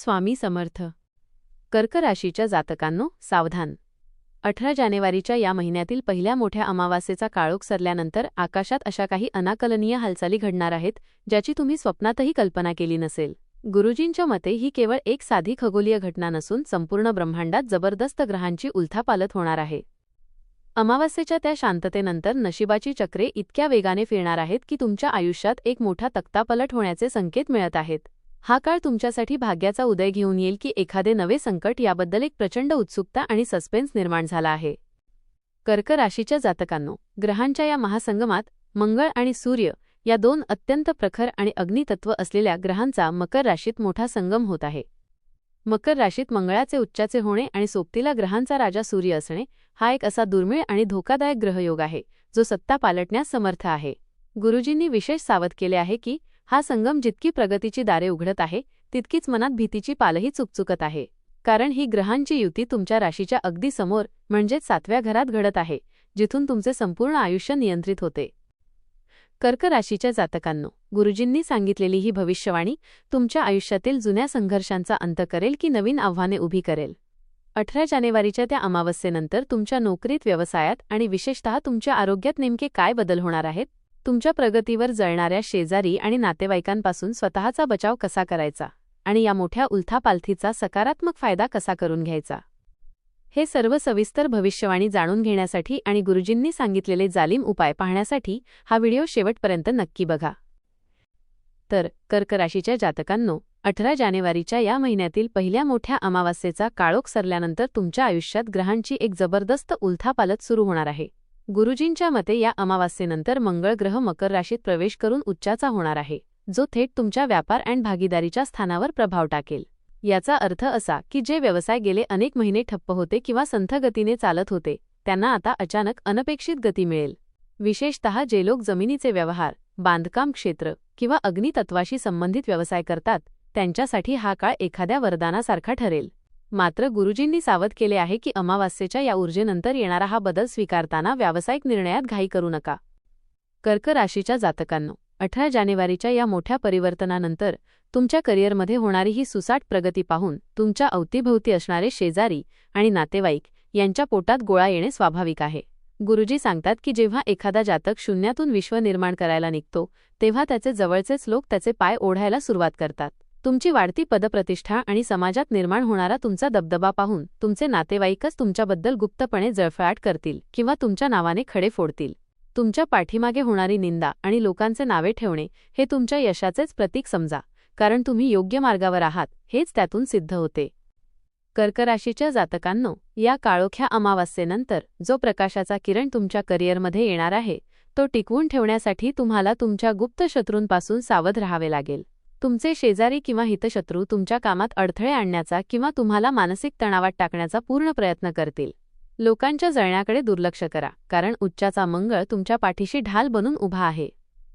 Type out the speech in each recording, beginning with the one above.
स्वामी समर्थ. कर्क राशीच्या जातकांनो सावधान. 18 जानेवारीच्या या महिन्यातील पहिल्या मोठ्या अमावास्येचा काळोख सरल्यानंतर आकाशात अशा काही अनाकलनीय हालचाली घडणार आहेत ज्याची तुम्ही स्वप्नातही कल्पना केली नसेल. गुरुजींच्या मते ही केवळ एक साधी खगोलीय घटना नसून संपूर्ण ब्रह्मांडात जबरदस्त ग्रहांची उलथापालथ होणार आहे. अमावास्येच्या त्या शांततेनंतर नशिबाची चक्रे इतक्या वेगाने फिरणार आहेत की तुमच्या आयुष्यात एक मोठा तख्तापलट होण्याचे संकेत मिळत आहेत. हा काळ तुमच्यासाठी भाग्याचा उदय घेऊन येईल की एखादे नवे संकट याबद्दल एक प्रचंड उत्सुकता आणि सस्पेन्स निर्माण झाला आहे. कर्क राशीच्या जातकांनो, ग्रहांच्या या महासंगमात मंगळ आणि सूर्य या दोन अत्यंत प्रखर आणि अग्नितत्व असलेल्या ग्रहांचा मकर राशीत मोठा संगम होत आहे. मकर राशीत मंगळाचे उच्चाचे होणे आणि सोबतीला ग्रहांचा राजा सूर्य असणे हा एक असा दुर्मिळ आणि धोकादायक ग्रहयोग आहे जो सत्ता पालटण्यास समर्थ आहे. गुरुजींनी विशेष सावध केले आहे की हा संगम जितकी प्रगतीची दारे उघडत आहे तितकीच मनात भीतीची पालही चुकचुकत आहे. कारण ही ग्रहांची युती तुमच्या राशीच्या अगदी समोर म्हणजेच 7व्या घरात घडत आहे, जिथून तुमचे संपूर्ण आयुष्य नियंत्रित होते. कर्क राशीच्या जातकांनो, गुरुजींनी सांगितलेली ही भविष्यवाणी तुमच्या आयुष्यातील जुन्या संघर्षांचा अंत करेल की नवीन आव्हाने उभी करेल. 18 जानेवारीच्या त्या अमावस्येनंतर तुमच्या नोकरीत, व्यवसायात आणि विशेषतः तुमच्या आरोग्यात नेमके काय बदल होणार आहेत? तुमच्या प्रगतीवर जळणाऱ्या शेजारी आणि नातेवाईकांपासून स्वतःचा बचाव कसा करायचा आणि या मोठ्या उलथापालथीचा सकारात्मक फायदा कसा करून घ्यायचा, हे सर्व सविस्तर भविष्यवाणी जाणून घेण्यासाठी आणि गुरुजींनी सांगितलेले जालिम उपाय पाहण्यासाठी हा व्हिडिओ शेवटपर्यंत नक्की बघा. तर कर्क राशीच्या जातकांनो, 18 जानेवारीच्या या महिन्यातील पहिल्या मोठ्या अमावास्येचा काळोख सरल्यानंतर तुमच्या आयुष्यात ग्रहांची एक जबरदस्त उलथापालथ सुरू होणार आहे. गुरुजींच्या मते या अमावास्येनंतर मंगळ ग्रह मकर राशीत प्रवेश करून उच्चाचा होणार आहे, जो थेट तुमच्या व्यापार आणि भागीदारीच्या स्थानावर प्रभाव टाकेल. याचा अर्थ असा की जे व्यवसाय गेले अनेक महिने ठप्प होते किंवा संथ गतीने चालत होते त्यांना आता अचानक अनपेक्षित गती मिळेल. विशेषतः जे लोक जमिनीचे व्यवहार, बांधकाम क्षेत्र किंवा अग्नितत्वाशी संबंधित व्यवसाय करतात त्यांच्यासाठी हा काळ एखाद्या वरदानासारखा ठरेल. मात्र गुरुजींनी सावध केले आहे की अमावास्येच्या या ऊर्जेनंतर येणारा हा बदल स्वीकारताना व्यावसायिक निर्णयात घाई करू नका. कर्क राशीच्या जातकांनो, 18 जानेवारीच्या या मोठ्या परिवर्तनानंतर तुमच्या करिअरमध्ये होणारी ही सुसाट प्रगती पाहून तुमच्या अवतीभोवती असणारे शेजारी आणि नातेवाईक यांच्या पोटात गोळा येणे स्वाभाविक आहे. गुरुजी सांगतात की जेव्हा एखादा जातक शून्यातून विश्व निर्माण करायला निघतो तेव्हा त्याचे जवळचेच लोक त्याचे पाय ओढायला सुरुवात करतात. तुमची वाढती पदप्रतिष्ठा आणि समाजात निर्माण होणारा तुमचा दबदबा पाहून तुमचे नातेवाईकच तुमच्याबद्दल गुप्तपणे जळफळाट करतील किंवा तुमच्या नावाने खडे फोडतील. तुमच्या पाठीमागे होणारी निंदा आणि लोकांचे नावे ठेवणे हे तुमच्या यशाचेच प्रतीक समजा, कारण तुम्ही योग्य मार्गावर आहात हेच त्यातून सिद्ध होते. कर्क राशीच्या जातकांनो, या काळोख्या अमावास्येनंतर जो प्रकाशाचा किरण तुमच्या करिअरमध्ये येणार आहे तो टिकवून ठेवण्यासाठी तुम्हाला तुमच्या गुप्त शत्रूंपासून सावध राहावे लागेल. तुमचे शेजारी किंवा हितशत्रू तुमच्या कामात अडथळे आणण्याचा किंवा तुम्हाला मानसिक तणावात टाकण्याचा पूर्ण प्रयत्न करतील. लोकांच्या जळण्याकडे दुर्लक्ष करा, कारण उच्चाचा मंगळ तुमच्या पाठीशी ढाल बनून उभा आहे.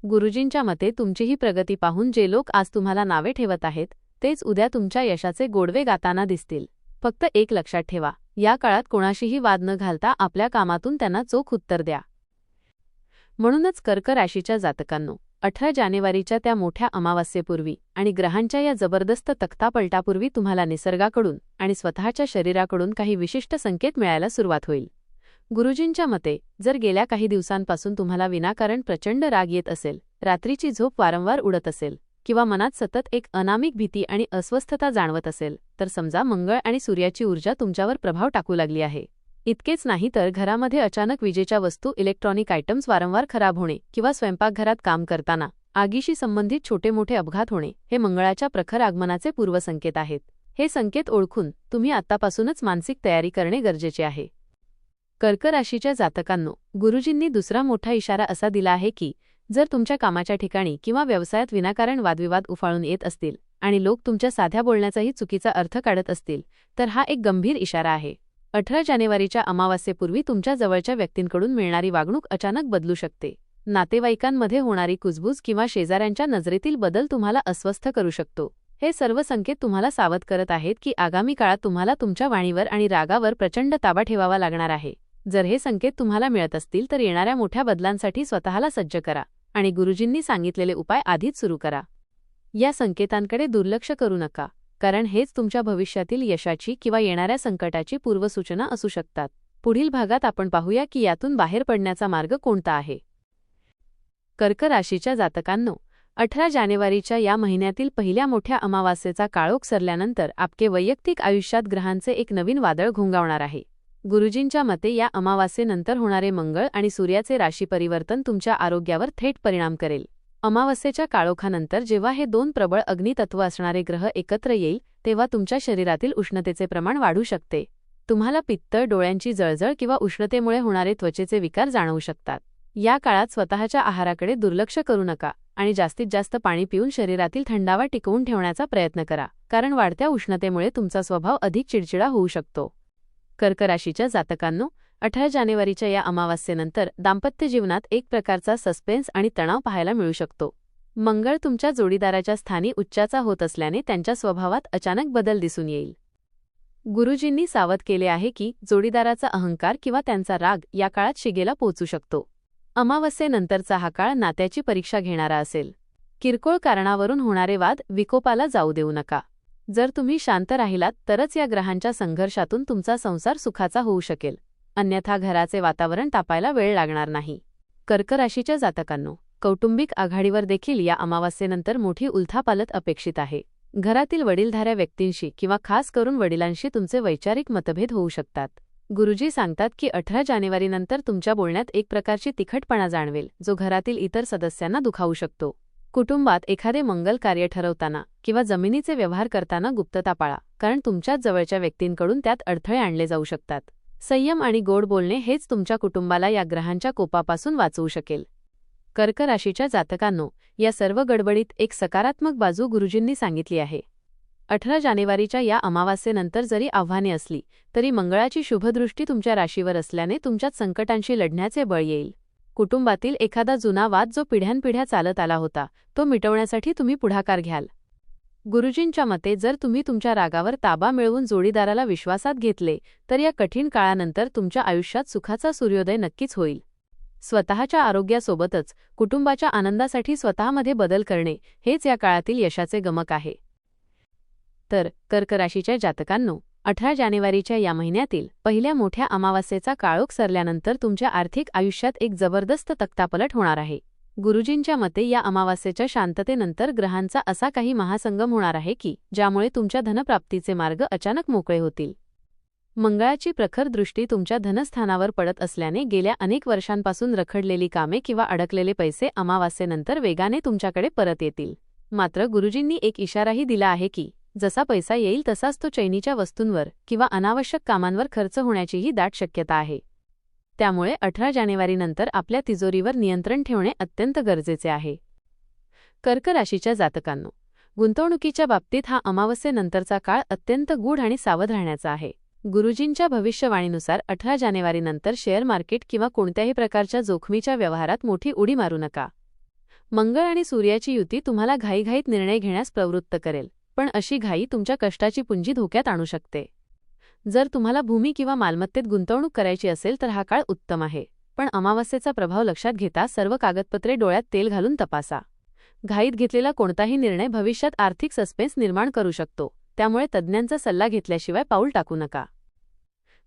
गुरुजींच्या मते तुमची ही प्रगती पाहून जे लोक आज तुम्हाला नावे ठेवत आहेत तेच उद्या तुमच्या यशाचे गोडवे गाताना दिसतील. फक्त एक लक्षात ठेवा, या काळात कोणाशीही वाद न घालता आपल्या कामातून त्यांना चोख उत्तर द्या. म्हणूनच कर्क राशीच्या जातकांनो, 18 जानेवारीच्या त्या मोठ्या अमावास्येपूर्वी आणि ग्रहांच्या या जबरदस्त तख्तापलटापूर्वी तुम्हाला निसर्गाकडून आणि स्वतःच्या शरीराकडून काही विशिष्ट संकेत मिळायला सुरुवात होईल. गुरुजींच्या मते जर गेल्या काही दिवसांपासून तुम्हाला विनाकारण प्रचंड राग येत असेल, रात्रीची झोप वारंवार उडत असेल किंवा मनात सतत एक अनामिक भीती आणि अस्वस्थता जाणवत असेल तर समजा मंगळ आणि सूर्याची ऊर्जा तुमच्यावर प्रभाव टाकू लागली आहे. इतकेच नाही तर घरामध्ये अचानक विजेच्या वस्तू, इलेक्ट्रॉनिक आयटम्स वारंवार खराब होणे किंवा स्वयंपाकघरात काम करताना आगीशी संबंधित छोटे मोठे अपघात होणे हे मंगळाच्या प्रखर आगमनाचे पूर्वसंकेत आहेत. हे संकेत ओळखून तुम्ही आतापासूनच मानसिक तयारी करणे गरजेचे आहे. कर्क राशीच्या जातकांनो, गुरुजींनी दुसरा मोठा इशारा असा दिला आहे की जर तुमच्या कामाच्या ठिकाणी किंवा व्यवसायात विनाकारण वादविवाद उफाळून येत असतील आणि लोक तुमच्या साध्या बोलण्याचाही चुकीचा अर्थ काढत असतील तर हा एक गंभीर इशारा आहे. 18 जानेवारीच्या अमावास्येपूर्वी तुमच्या जवळच्या व्यक्तींकडून मिळणारी वागणूक अचानक बदलू शकते. नातेवाईकांमध्ये होणारी कुजबूज किंवा शेजाऱ्यांच्या नजरेतील बदल तुम्हाला अस्वस्थ करू शकतो. हे सर्व संकेत तुम्हाला सावध करत आहेत की आगामी काळात तुम्हाला तुमच्या वाणीवर आणि रागावर प्रचंड ताबा ठेवावा लागणार आहे. जर हे संकेत तुम्हाला मिळत असतील तर येणाऱ्या मोठ्या बदलांसाठी स्वतःला सज्ज करा आणि गुरुजींनी सांगितलेले उपाय आधीच सुरू करा. या संकेतांकडे दुर्लक्ष करू नका. कारण हेच तुमच्या भविष्यातील यशाची किंवा येणाऱ्या संकटाची पूर्वसूचना असू शकतात. पुढील भागात आपण पाहूया की यातून बाहेर पडण्याचा मार्ग कोणता आहे. कर्क राशीच्या जातकांनो, 18 जानेवारीच्या या महिन्यातील पहिल्या मोठ्या अमावास्येचा काळोख सरल्यानंतर आपके वैयक्तिक आयुष्यात ग्रहांचे एक नवीन वादळ घोंगावणार आहे. गुरुजींच्या मते या अमावास्येनंतर होणारे मंगळ आणि सूर्याचे राशी परिवर्तन तुमच्या आरोग्यावर थेट परिणाम करेल. अमावास्येच्या काळोखानंतर जेव्हा हे दोन प्रबळ अग्नितत्व असणारे ग्रह एकत्र येईल तेव्हा तुमच्या शरीरातील उष्णतेचे प्रमाण वाढू शकते. तुम्हाला पित्त, डोळ्यांची जळजळ किंवा उष्णतेमुळे होणारे त्वचेचे विकार जाणवू शकतात. या काळात स्वतःच्या आहाराकडे दुर्लक्ष करू नका आणि जास्तीत जास्त पाणी पिऊन शरीरातील थंडावा टिकवून ठेवण्याचा प्रयत्न करा, कारण वाढत्या उष्णतेमुळे तुमचा स्वभाव अधिक चिडचिडा होऊ शकतो. कर्क राशीच्या जातकांनो, 18 जानेवारीच्या या अमावास्येनंतर दाम्पत्य जीवनात एक प्रकारचा सस्पेन्स आणि तणाव पाहायला मिळू शकतो. मंगळ तुमच्या जोडीदाराच्या स्थानी उच्चाचा होत असल्याने त्यांच्या स्वभावात अचानक बदल दिसून येईल. गुरुजींनी सावध केले आहे की जोडीदाराचा अहंकार किंवा त्यांचा राग या काळात शिगेला पोहोचू शकतो. अमावास्येनंतरचा हा काळ नात्याची परीक्षा घेणारा असेल. किरकोळ कारणावरून होणारे वाद विकोपाला जाऊ देऊ नका. जर तुम्ही शांत राहिलात तरच या ग्रहांच्या संघर्षातून तुमचा संसार सुखाचा होऊ शकेल, अन्यथा घराचे वातावरण तापायला वेळ लागणार नाही. कर्क राशीच्या जातकांनो, कौटुंबिक आघाडीवर देखील या अमावास्येनंतर मोठी उलथापालथ अपेक्षित आहे. घरातील वडीलधाऱ्या व्यक्तींशी किंवा खास करून वडिलांशी तुमचे वैचारिक मतभेद होऊ शकतात. गुरुजी सांगतात की 18 जानेवारीनंतर तुमच्या बोलण्यात एक प्रकारची तिखटपणा जाणवेल, जो घरातील इतर सदस्यांना दुखावू शकतो. कुटुंबात एखादे मंगल कार्य ठरवताना किंवा जमिनीचे व्यवहार करताना गुप्तता पाळा, कारण तुमच्याच जवळच्या व्यक्तींकडून त्यात अडथळे आणले जाऊ शकतात. संयम आणि गोड बोलणे हेच तुमच्या कुटुंबाला या ग्रहांच्या कोपापासून वाचवू शकेल. कर्क राशीच्या जातकांनो, या सर्व गडबडीत एक सकारात्मक बाजू गुरुजींनी सांगितली आहे. 18 जानेवारीच्या या अमावास्येनंतर जरी आव्हाने असली तरी मंगळाची शुभदृष्टी तुमच्या राशीवर असल्याने तुमच्यात संकटांशी लढण्याचे बळ येईल. कुटुंबातील एखादा जुना वाद जो पिढ्यानपिढ्या चालत आला होता तो मिटवण्यासाठी तुम्ही पुढाकार घ्याल. गुरुजींच्या मते जर तुम्ही तुमच्या रागावर ताबा मिळवून जोडीदाराला विश्वासात घेतले तर या कठीण काळानंतर तुमच्या आयुष्यात सुखाचा सूर्योदय नक्कीच होईल. स्वतःच्या आरोग्यासोबतच कुटुंबाच्या आनंदासाठी स्वतःमध्ये बदल करणे हेच या काळातील यशाचे गमक आहे. तर कर्क राशीच्या जातकांनो, 18 जानेवारीच्या या महिन्यातील पहिल्या मोठ्या अमावास्येचा काळोख सरल्यानंतर तुमच्या आर्थिक आयुष्यात एक जबरदस्त तख्तापलट होणार आहे. गुरुजींच्या मते या अमावास्येच्या शांततेनंतर ग्रहांचा असा काही महासंगम होणार आहे की ज्यामुळे तुमच्या धनप्राप्तीचे मार्ग अचानक मोकळे होतील. मंगळाची प्रखर दृष्टी तुमच्या धनस्थानावर पडत असल्याने गेल्या अनेक वर्षांपासून रखडलेली कामे किंवा अडकलेले पैसे अमावास्येनंतर वेगाने तुमच्याकडे परत येतील. मात्र गुरुजींनी एक इशाराही दिला आहे की जसा पैसा येईल तसाच तो चैनीच्या वस्तूंवर किंवा अनावश्यक कामांवर खर्च होण्याचीही दाट शक्यता आहे. त्यामुळे 18 जानेवारीनंतर आपल्या तिजोरीवर नियंत्रण ठेवणे अत्यंत गरजेचे आहे. कर्क राशीच्या जातकांनो, गुंतवणुकीच्या बाबतीत हा अमावास्येनंतरचा काळ अत्यंत गूढ आणि सावध राहण्याचा आहे. गुरुजींच्या भविष्यवाणीनुसार 18 जानेवारीनंतर शेअर मार्केट किंवा कोणत्याही प्रकारच्या जोखमीच्या व्यवहारात मोठी उडी मारू नका. मंगळ आणि सूर्याची युती तुम्हाला घाईघाईत निर्णय घेण्यास प्रवृत्त करेल, पण अशी घाई तुमच्या कष्टाची पुंजी धोक्यात आणू शकते. जर तुम्हाला भूमी किंवा मालमत्तेत गुंतवणूक करायची असेल तर हा काळ उत्तम आहे, पण अमावास्येचा प्रभाव लक्षात घेता सर्व कागदपत्रे डोळ्यात तेल घालून तपासा. घाईत घेतलेला कोणताही निर्णय भविष्यात आर्थिक सस्पेन्स निर्माण करू शकतो, त्यामुळे तज्ज्ञांचा सल्ला घेतल्याशिवाय पाऊल टाकू नका.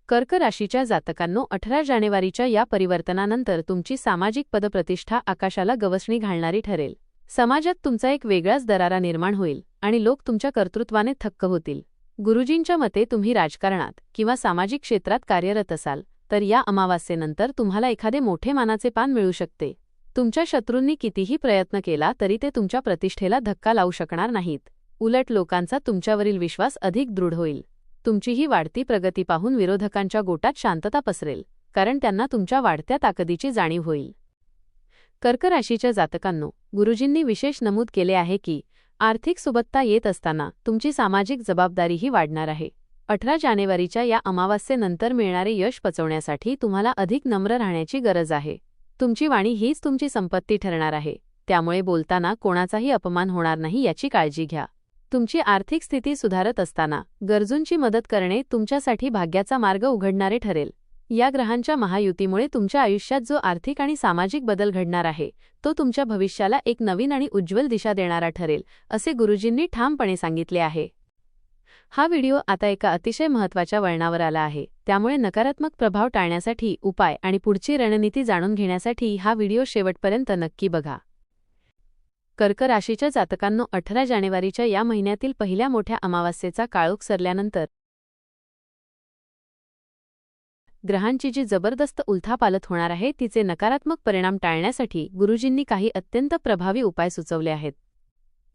कर्क राशीच्या जातकांनो, 18 जानेवारीच्या या परिवर्तनानंतर तुमची सामाजिक पदप्रतिष्ठा आकाशाला गवसणी घालणारी ठरेल. समाजात तुमचा एक वेगळाच दरारा निर्माण होईल आणि लोक तुमच्या कर्तृत्वाने थक्क होतील. गुरुजींच्या मते तुम्ही राजकारणात किंवा सामाजिक क्षेत्रात कार्यरत असाल तर या अमावास्येनंतर तुम्हाला एखादे मोठे मानाचे पान मिळू शकते. तुमच्या शत्रूंनी कितीही प्रयत्न केला तरी ते तुमच्या प्रतिष्ठेला धक्का लावू शकणार नाहीत. उलट लोकांचा तुमच्यावरील विश्वास अधिक दृढ होईल. तुमची ही वाढती प्रगती पाहून विरोधकांच्या गोटात शांतता पसरेल, कारण त्यांना तुमच्या वाढत्या ताकदीची जाणीव होईल. कर्क राशीच्या जातकांनो, गुरुजींनी विशेष नमूद केले आहे की आर्थिक सुबत्ता येत असताना तुमची सामाजिक जबाबदारीही वाढणार आहे. 18 जानेवारीच्या या अमावास्येनंतर मिळणारे यश पचवण्यासाठी तुम्हाला अधिक नम्र राहण्याची गरज आहे. तुमची वाणी हीच तुमची संपत्ती ठरणार आहे, त्यामुळे बोलताना कोणाचाही अपमान होणार नाही याची काळजी घ्या. तुमची आर्थिक स्थिती सुधारत असताना गरजूंची मदत करणे तुमच्यासाठी भाग्याचा मार्ग उघडणारे ठरेल. या ग्रहांच्या महायुतीमुळे तुमच्या आयुष्यात जो आर्थिक आणि सामाजिक बदल घडणार आहे तो तुमच्या भविष्याला एक नवीन आणि उज्ज्वल दिशा देणारा ठरेल, असे गुरुजींनी ठामपणे सांगितले आहे. हा व्हिडिओ आता एका अतिशय महत्त्वाच्या वळणावर आला आहे, त्यामुळे नकारात्मक प्रभाव टाळण्यासाठी उपाय आणि पुढची रणनीती जाणून घेण्यासाठी हा व्हिडिओ शेवटपर्यंत नक्की बघा. कर्क राशीच्या जातकांनो, 18 जानेवारीच्या या महिन्यातील पहिल्या मोठ्या अमावास्येचा काळोख सरल्यानंतर ग्रहांची जी जबरदस्त उलथापालथ होणार आहे तिचे नकारात्मक परिणाम टाळण्यासाठी गुरुजींनी काही अत्यंत प्रभावी उपाय सुचवले आहेत.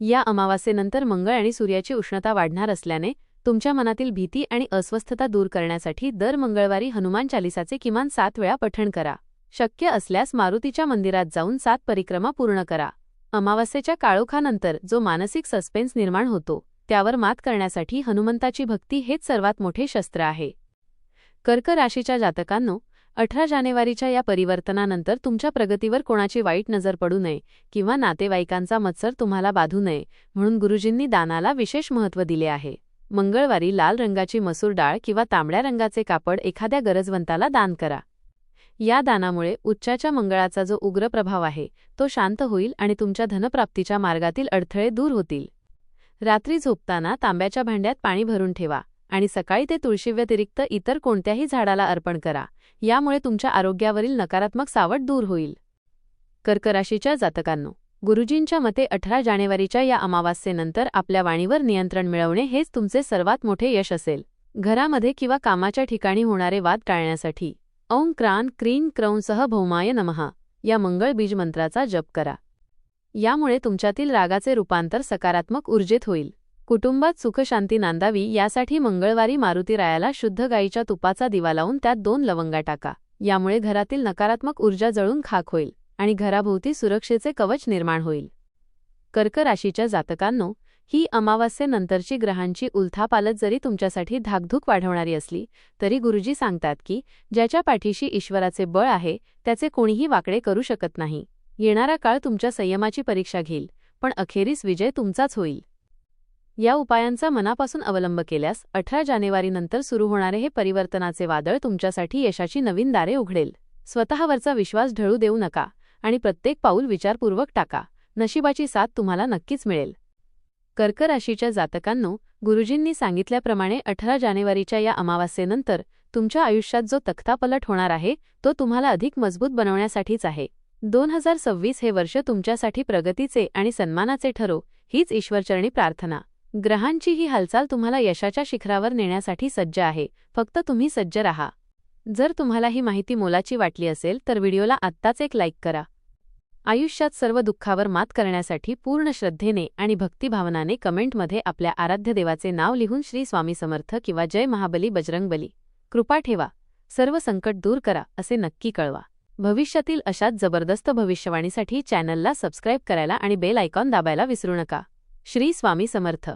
या अमावास्येनंतर मंगळ आणि सूर्याची उष्णता वाढणार असल्याने तुमच्या मनातील भीती आणि अस्वस्थता दूर करण्यासाठी दर मंगळवारी हनुमान चालिसाचे किमान 7 वेळा पठण करा. शक्य असल्यास मारुतीच्या मंदिरात जाऊन 7 परिक्रमा पूर्ण करा. अमावास्येच्या काळोखानंतर जो मानसिक सस्पेन्स निर्माण होतो त्यावर मात करण्यासाठी हनुमंताची भक्ती हेच सर्वात मोठे शस्त्र आहे. कर्क राशीच्या जातकांनो, 18 जानेवारीच्या या परिवर्तनानंतर तुमच्या प्रगतीवर कोणाची वाईट नजर पडू नये किंवा नातेवाईकांचा मत्सर तुम्हाला बाधू नये म्हणून गुरुजींनी दानाला विशेष महत्त्व दिले आहे. मंगळवारी लाल रंगाची मसूर डाळ किंवा तांबड्या रंगाचे कापड एखाद्या गरजवंताला दान करा. या दानामुळे उच्चाच्या मंगळाचा जो उग्र प्रभाव आहे तो शांत होईल आणि तुमच्या धनप्राप्तीच्या मार्गातील अडथळे दूर होतील. रात्री झोपताना तांब्याच्या भांड्यात पाणी भरून ठेवा आणि सकाळी ते तुळशीव्यतिरिक्त इतर कोणत्याही झाडाला अर्पण करा. यामुळे तुमच्या आरोग्यावरील नकारात्मक सावट दूर होईल. कर्क राशीच्या जातकांनो, गुरुजींच्या मते 18 जानेवारीच्या या अमावास्येनंतर आपल्या वाणीवर नियंत्रण मिळवणे हेच तुमचे सर्वात मोठे यश असेल. घरामध्ये किंवा कामाच्या ठिकाणी होणारे वाद टाळण्यासाठी ओं क्रां क्रीं क्रौंसह भौमाय नमः या मंगळ बीज मंत्राचा जप करा. यामुळे तुमच्यातील रागाचे रूपांतर सकारात्मक ऊर्जेत होईल. कुटुंबात सुखशांती नांदावी यासाठी मंगळवारी मारुतीरायाला शुद्ध गाईच्या तुपाचा दिवा लावून त्यात 2 लवंगा टाका. यामुळे घरातील नकारात्मक ऊर्जा जळून खाक होईल आणि घराभोवती सुरक्षेचे कवच निर्माण होईल. कर्क राशीच्या जातकांनो, ही अमावास्येनंतरची ग्रहांची उलथापालथ जरी तुमच्यासाठी धाकधूक वाढवणारी असली तरी गुरुजी सांगतात की ज्याच्या पाठीशी ईश्वराचे बळ आहे त्याचे कोणीही वाकडे करू शकत नाही. येणारा काळ तुमच्या संयमाची परीक्षा घेईल, पण अखेरीस विजय तुमचाच होईल. या उपायांचा मनापासून अवलंब केल्यास 18 जानेवारीनंतर सुरू होणारे हे परिवर्तनाचे वादळ तुमच्यासाठी यशाची नवीन दारे उघडेल. स्वतःवरचा विश्वास ढळू देऊ नका आणि प्रत्येक पाऊल विचारपूर्वक टाका. नशिबाची साथ तुम्हाला नक्कीच मिळेल. कर्क राशीच्या जातकांनो, गुरुजींनी सांगितल्याप्रमाणे 18 जानेवारीच्या या अमावास्येनंतर तुमच्या आयुष्यात जो तख्तापलट होणार आहे तो तुम्हाला अधिक मजबूत बनवण्यासाठीच आहे. 2026 हे वर्ष तुमच्यासाठी प्रगतीचे आणि सन्मानाचे ठरो, हीच ईश्वरचरणी प्रार्थना. ग्रहांची ही हालचाल तुम्हाला यशाच्या शिखरावर नेण्यासाठी सज्ज आहे. फक्त तुम्ही सज्ज राहा. जर तुम्हाला ही माहिती मोलाची वाटली असेल तर व्हिडिओला आत्ताच एक लाईक करा. आयुष्यात सर्व दुःखावर मात करण्यासाठी पूर्ण श्रद्धेने आणि भक्तिभावनाने कमेंटमध्ये आपल्या आराध्य देवाचे नाव लिहून श्री स्वामी समर्थ किंवा जय महाबली बजरंगबली कृपा ठेवा, सर्व संकट दूर करा असे नक्की कळवा. भविष्यातील अशाच जबरदस्त भविष्यवाणीसाठी चॅनलला सबस्क्राईब करायला आणि बेल आयकॉन दाबायला विसरू नका. श्री स्वामी समर्थ.